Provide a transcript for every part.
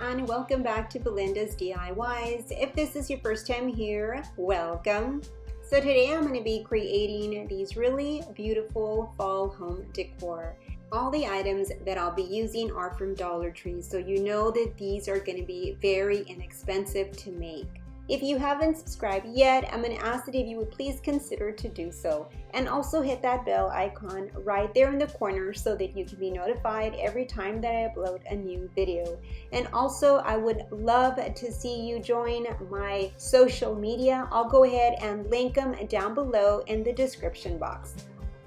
and welcome back to Belinda's DIYs. If this is your first time here, welcome. So today I'm going to be creating these really beautiful fall home decor. All the items that I'll be using are from Dollar Tree, so you know that these are going to be very inexpensive to make. If you haven't subscribed yet, I'm going to ask that if you would please consider to do so. And also hit that bell icon right there in the corner so that you can be notified every time that I upload a new video. And also I would love to see you join my social media. I'll go ahead and link them down below in the description box.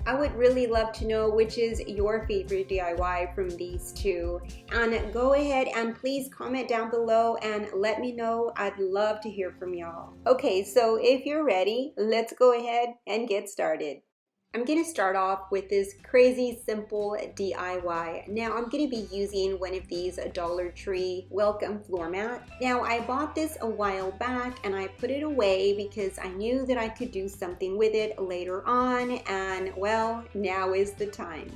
I would really love to know which is your favorite DIY from these two. And go ahead and please comment down below and let me know. I'd love to hear from y'all. Okay, so if you're ready, let's go ahead and get started. I'm going to start off with this crazy simple DIY. Now I'm going to be using one of these Dollar Tree welcome floor mat. Now I bought this a while back and I put it away because I knew that I could do something with it later on, and well, now is the time.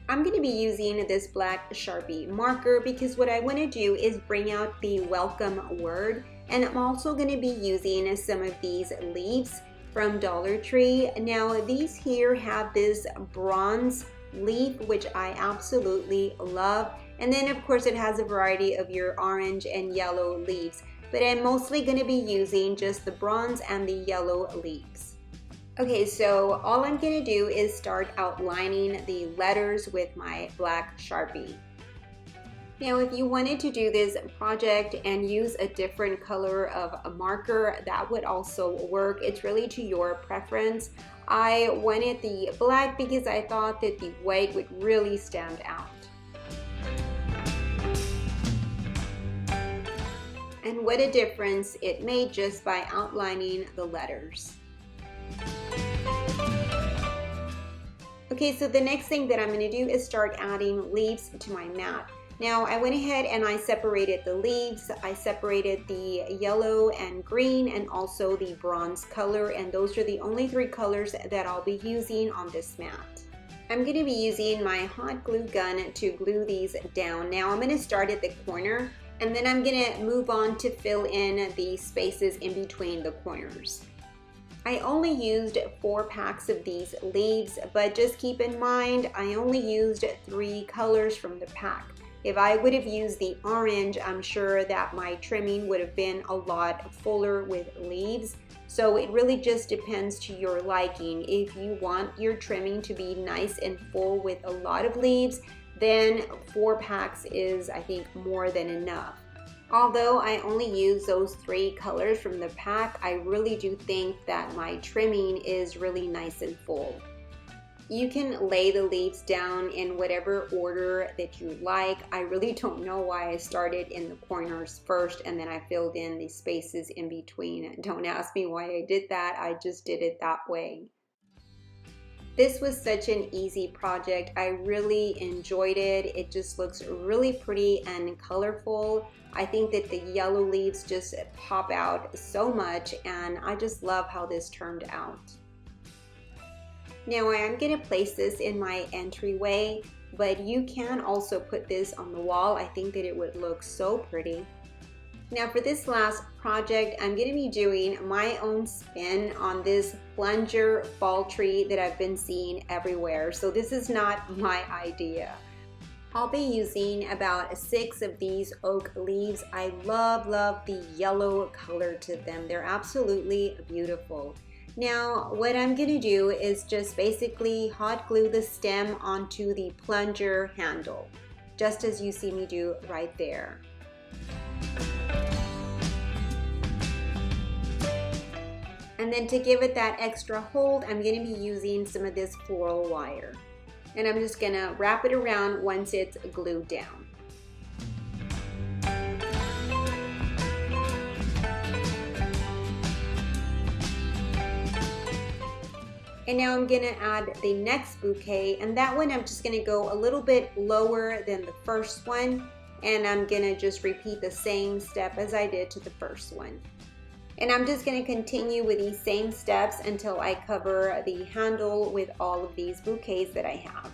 I'm going to be using this black Sharpie marker because what I want to do is bring out the welcome word, and I'm also going to be using some of these leaves from Dollar Tree. Now these here have this bronze leaf, which I absolutely love, and then of course it has a variety of your orange and yellow leaves, but I'm mostly going to be using just the bronze and the yellow leaves. Okay, so all I'm going to do is start outlining the letters with my black Sharpie. Now, if you wanted to do this project and use a different color of a marker, that would also work. It's really to your preference. I wanted the black because I thought that the white would really stand out. And what a difference it made just by outlining the letters. Okay, so the next thing that I'm going to do is start adding leaves to my mat. Now I went ahead and I separated the leaves. I separated the yellow and green and also the bronze color, and those are the only three colors that I'll be using on this mat. I'm going to be using my hot glue gun to glue these down. Now I'm going to start at the corner and then I'm going to move on to fill in the spaces in between the corners. I only used 4 packs of these leaves, but just keep in mind I only used 3 colors from the pack. If I would have used the orange, I'm sure that my trimming would have been a lot fuller with leaves. So it really just depends to your liking. If you want your trimming to be nice and full with a lot of leaves, then 4 packs is, I think, more than enough. Although I only use those 3 colors from the pack, I really do think that my trimming is really nice and full. You can lay the leaves down in whatever order that you like. I really don't know why I started in the corners first and then I filled in the spaces in between. Don't ask me why I did that, I just did it that way. This was such an easy project. I really enjoyed it. It just looks really pretty and colorful. I think that the yellow leaves just pop out so much, and I just love how this turned out. Now I am going to place this in my entryway, but you can also put this on the wall. I think that it would look so pretty. Now for this last project, I'm going to be doing my own spin on this Plunger fall tree that I've been seeing everywhere. So this is not my idea. I'll be using about 6 of these oak leaves. I love the yellow color to them. They're absolutely beautiful. Now what I'm going to do is just basically hot glue the stem onto the plunger handle, just as you see me do right there. And then to give it that extra hold, I'm going to be using some of this floral wire. And I'm just going to wrap it around once it's glued down. And now I'm going to add the next bouquet, and that one I'm just going to go a little bit lower than the first one, and I'm going to just repeat the same step as I did to the first one. And I'm just going to continue with these same steps until I cover the handle with all of these bouquets that I have.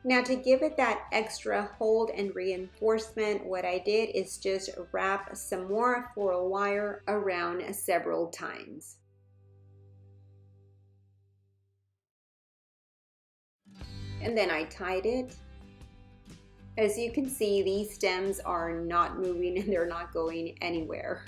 Now to give it that extra hold and reinforcement, what I did is just wrap some more floral wire around several times. And then I tied it. As you can see, these stems are not moving and they're not going anywhere.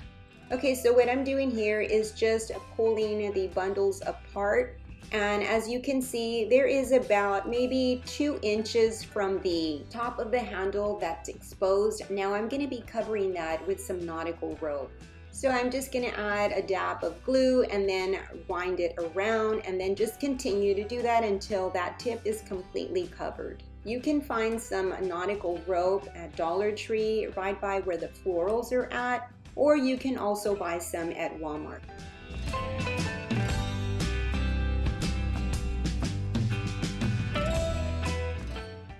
Okay, so what I'm doing here is just pulling the bundles apart. And as you can see, there is about maybe 2 inches from the top of the handle that's exposed. Now I'm going to be covering that with some nautical rope. So I'm just going to add a dab of glue and then wind it around and then just continue to do that until that tip is completely covered. You can find some nautical rope at Dollar Tree right by where the florals are at, or you can also buy some at Walmart.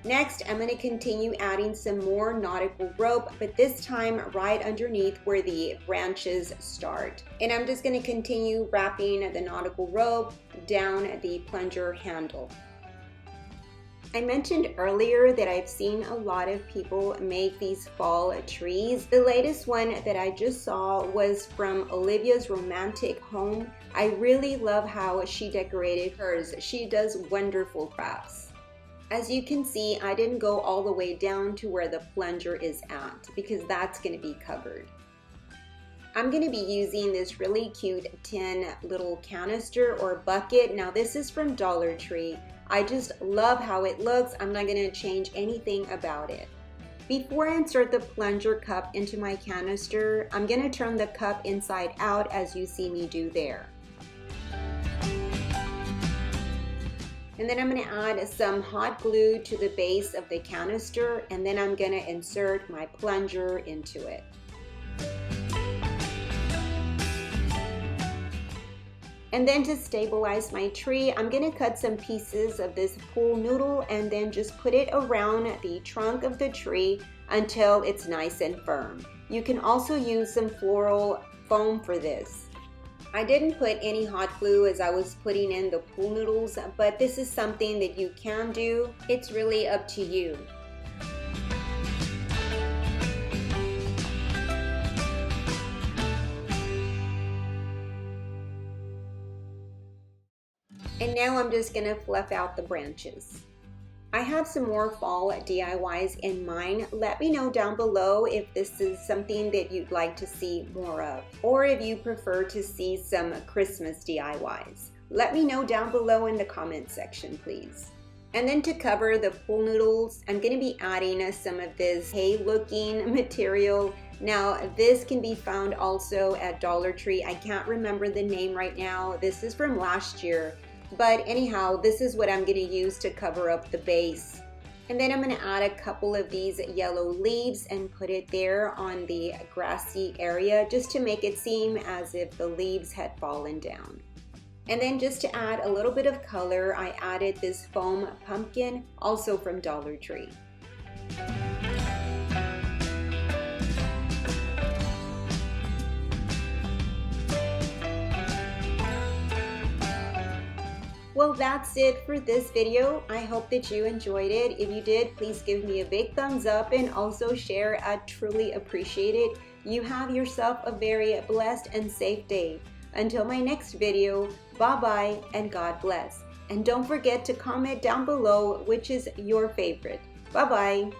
Next, I'm going to continue adding some more nautical rope, but this time right underneath where the branches start. And I'm just going to continue wrapping the nautical rope down the plunger handle. I mentioned earlier that I've seen a lot of people make these fall trees. The latest one that I just saw was from Olivia's Romantic Home. I really love how she decorated hers. She does wonderful crafts. As you can see, I didn't go all the way down to where the plunger is at because that's going to be covered. I'm going to be using this really cute tin little canister or bucket. Now this is from Dollar Tree. I just love how it looks. I'm not going to change anything about it. Before I insert the plunger cup into my canister, I'm going to turn the cup inside out as you see me do there. And then I'm going to add some hot glue to the base of the canister, and then I'm going to insert my plunger into it. And then to stabilize my tree, I'm going to cut some pieces of this pool noodle and then just put it around the trunk of the tree until it's nice and firm. You can also use some floral foam for this. I didn't put any hot glue as I was putting in the pool noodles, but this is something that you can do. It's really up to you. And now I'm just going to fluff out the branches. I have some more fall DIYs in mind. Let me know down below if this is something that you'd like to see more of, or if you prefer to see some Christmas DIYs. Let me know down below in the comment section, please. And then to cover the pool noodles, I'm going to be adding some of this hay looking material. Now this can be found also at Dollar Tree. I can't remember the name right now. This is from last year. But anyhow, this is what I'm going to use to cover up the base. And then I'm going to add a couple of these yellow leaves and put it there on the grassy area just to make it seem as if the leaves had fallen down. And then just to add a little bit of color, I added this foam pumpkin, also from Dollar Tree. Well, that's it for this video. I hope that you enjoyed it. If you did, please give me a big thumbs up and also share. I truly appreciate it. You have yourself a very blessed and safe day. Until my next video, bye-bye and God bless. And don't forget to comment down below which is your favorite. Bye-bye.